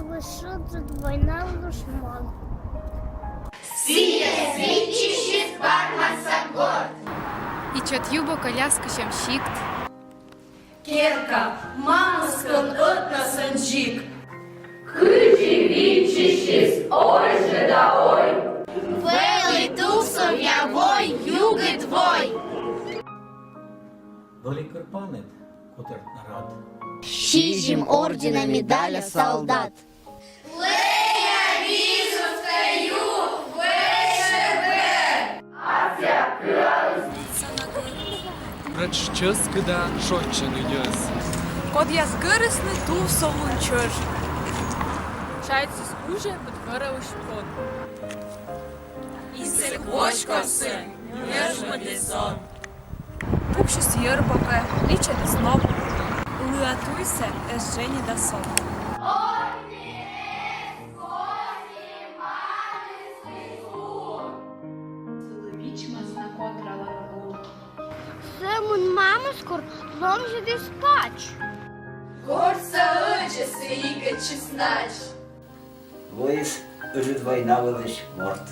лишити двойна лишман. Сіє свідчищі спарма сагор. І чот'юбо коляску щамщикт. Керка, мамускон отна санджик. Хичі вічищіс, ой же да ой. Велий тусов явой, юги твой. Великий пам'ят, котер рад. Шіжім ордена медаля солдат. Лея візу встаю, ВШБ. Ася кралась. Реччес кида шотчену єс. Код я згирисний ту совун чож. Шайці скуже підгорили шпон. І сельгочковси, нежмати сон. Пукші с'єрбаке, ліча деснов. Лиатуйся, ежжені да сон. Семун мамискор, лом же де спач. Горса очі сиїка чеснач. Воїс, жид війна велич морт.